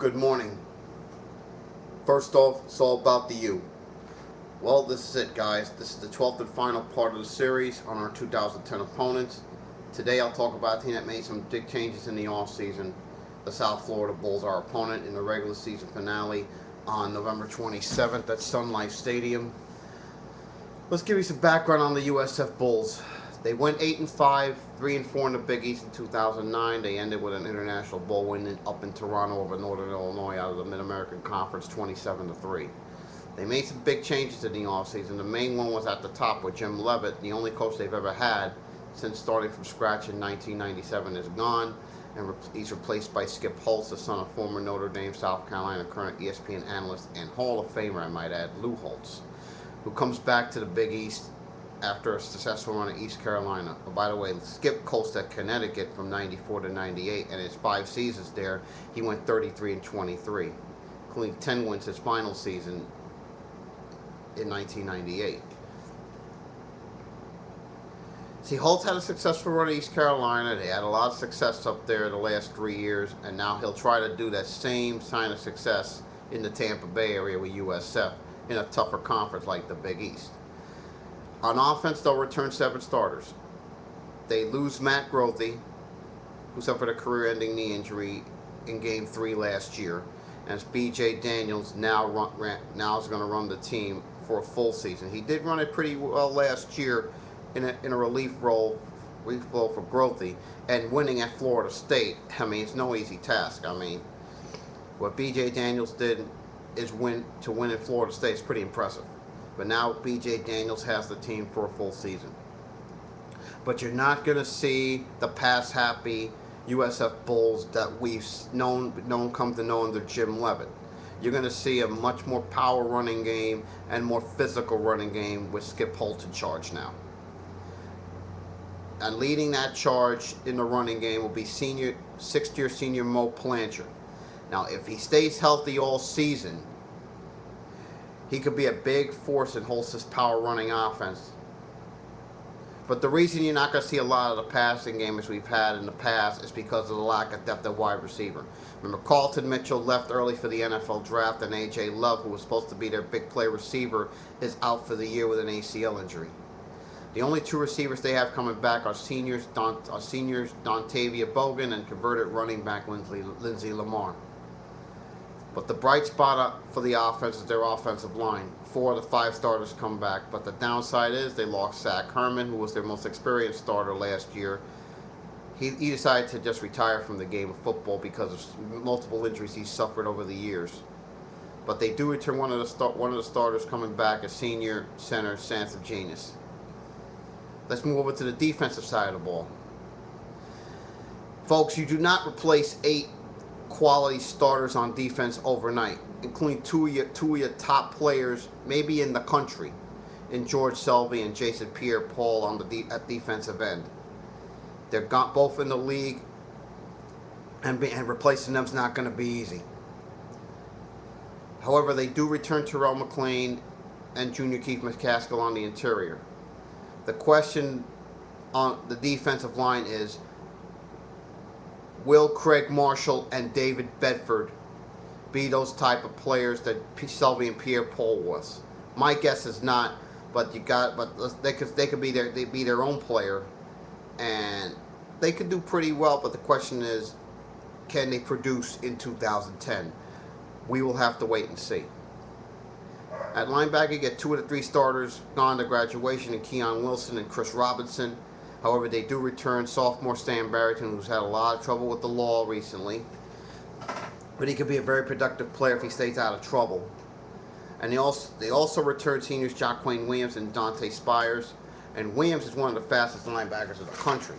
Good morning. First off, it's all about the U. Well, this is it, guys. This is the 12th and final part of the series on our 2010 opponents. Today I'll talk about a team that made some big changes in the offseason. The South Florida Bulls, our opponent in the regular season finale on November 27th at Sun Life Stadium. Let's give you some background on the USF Bulls. They went 8-5, 3-4 in the Big East in 2009. They ended with an international bowl win up in Toronto over Northern Illinois out of the Mid-American Conference, 27-3. They made some big changes in the offseason. The main one was at the top with Jim Leavitt, the only coach they've ever had since starting from scratch in 1997, is gone, and he's replaced by Skip Holtz, the son of former Notre Dame, South Carolina, current ESPN analyst and Hall of Famer, I might add, Lou Holtz, who comes back to the Big East after a successful run at East Carolina. Oh, by the way, Skip coached at Connecticut from 94 to 98, and his 5 seasons there, he went 33-23, including 10 wins his final season in 1998. See, Holtz had a successful run at East Carolina. They had a lot of success up there the last 3 years, and now he'll try to do that same kind of success in the Tampa Bay area with USF in a tougher conference like the Big East. On offense, they'll return 7 starters. They lose Matt Grothe, who suffered a career-ending knee injury in Game 3 last year, and it's B.J. Daniels now is going to run the team for a full season. He did run it pretty well last year in a relief role for Grothe, and winning at Florida State. I mean, it's no easy task. I mean, what B.J. Daniels did is win at Florida State is pretty impressive. But now B.J. Daniels has the team for a full season. But you're not going to see the pass-happy USF Bulls that we've come to know under Jim Leavitt. You're going to see a much more power running game and more physical running game with Skip Holtz in charge now. And leading that charge in the running game will be sixth-year senior Mo Plancher. Now, if he stays healthy all season, he could be a big force in Holtz's power running offense. But the reason you're not going to see a lot of the passing game as we've had in the past is because of the lack of depth at wide receiver. Remember, Carlton Mitchell left early for the NFL draft, and A.J. Love, who was supposed to be their big play receiver, is out for the year with an ACL injury. The only 2 receivers they have coming back are seniors Dontavia Bogan and converted running back Lindsey Lamar. But the bright spot for the offense is their offensive line. 4 of the 5 starters come back, but the downside is they lost Zach Herman, who was their most experienced starter last year. He decided to just retire from the game of football because of multiple injuries he suffered over the years. But they do return one of the starters coming back, as senior center Sansa Genius. Let's move over to the defensive side of the ball. Folks, you do not replace 8 quality starters on defense overnight, including two of your top players, maybe in the country, in George Selvey and Jason Pierre-Paul at defensive end. They're both in the league, and replacing them is not going to be easy. However, they do return Terrell McLean and Junior Keith McCaskill on the interior. The question on the defensive line is, will Craig Marshall and David Bedford be those type of players that Selvey and Pierre-Paul was? My guess is not, but they could be their own player, and they could do pretty well. But the question is, can they produce in 2010? We will have to wait and see. At linebacker, you get 2 of the 3 starters gone to graduation in Keon Wilson and Chris Robinson. However, they do return sophomore Stan Barrington, who's had a lot of trouble with the law recently. But he could be a very productive player if he stays out of trouble. And they also return seniors Jaquan Williams and Dante Spires. And Williams is one of the fastest linebackers in the country.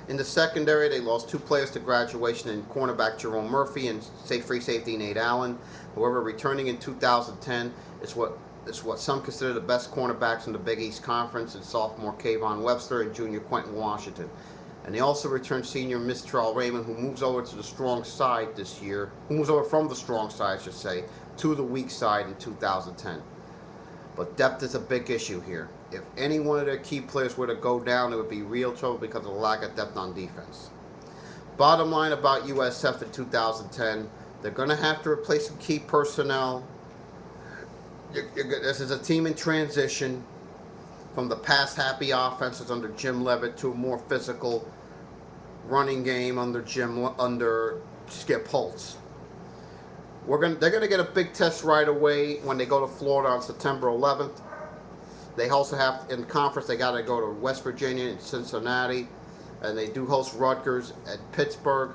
In the secondary, they lost 2 players to graduation in cornerback Jerome Murphy and free safety Nate Allen. However, returning in 2010 is what some consider the best cornerbacks in the Big East Conference, and sophomore Kayvon Webster and junior Quentin Washington. And they also returned senior Mistral Raymond, who moves over to the strong side this year, who moves over from the strong side, I should say, to the weak side in 2010. But depth is a big issue here. If any one of their key players were to go down, it would be real trouble because of the lack of depth on defense. Bottom line about USF in 2010, they're going to have to replace some key personnel. This is a team in transition from the pass-happy offenses under Jim Leavitt to a more physical running game under Skip Holtz. They're gonna get a big test right away when they go to Florida on September 11th. They also have, in conference, they got to go to West Virginia and Cincinnati, and they do host Rutgers at Pittsburgh.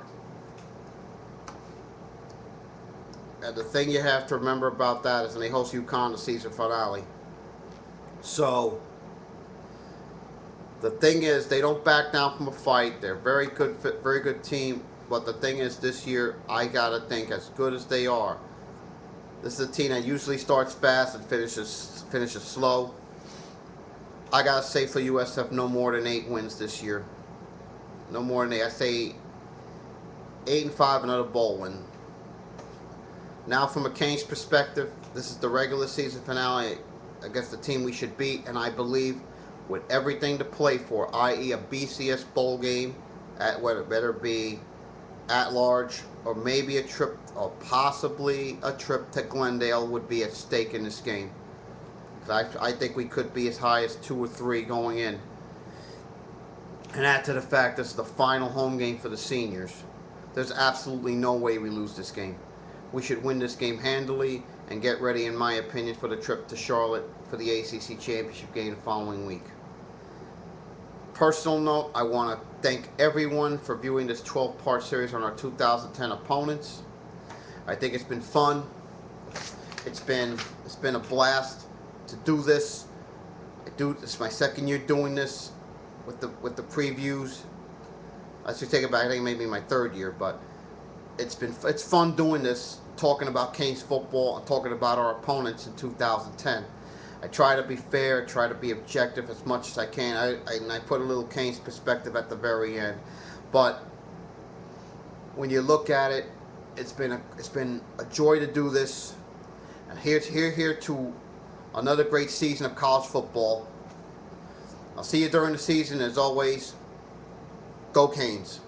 And the thing you have to remember about that is when they host UConn the season finale. So the thing is, they don't back down from a fight. They're a very good team. But the thing is, this year, I gotta think, as good as they are, this is a team that usually starts fast and finishes slow. I gotta say for USF, no more than 8 wins this year. No more than 8. I say 8-5, another bowl win. Now, from a CANES perspective, this is the regular season finale against the team we should beat, and I believe with everything to play for, i.e. a BCS bowl game, whether it be at large or maybe a trip or possibly a trip to Glendale would be at stake in this game. I think we could be as high as 2 or 3 going in. And add to the fact this is the final home game for the seniors. There's absolutely no way we lose this game. We should win this game handily and get ready, in my opinion, for the trip to Charlotte for the ACC Championship game the following week. Personal note, I want to thank everyone for viewing this 12-part series on our 2010 opponents. I think it's been fun. It's been a blast to do this. This is my 2nd year doing this with the previews. I should take it back. I think maybe my 3rd year, but it's fun doing this, talking about CANES football and talking about our opponents in 2010. I try to be fair, try to be objective as much as I can. I put a little CANES perspective at the very end. But when you look at it, it's been a joy to do this. And here to another great season of college football. I'll see you during the season. As always, go CANES.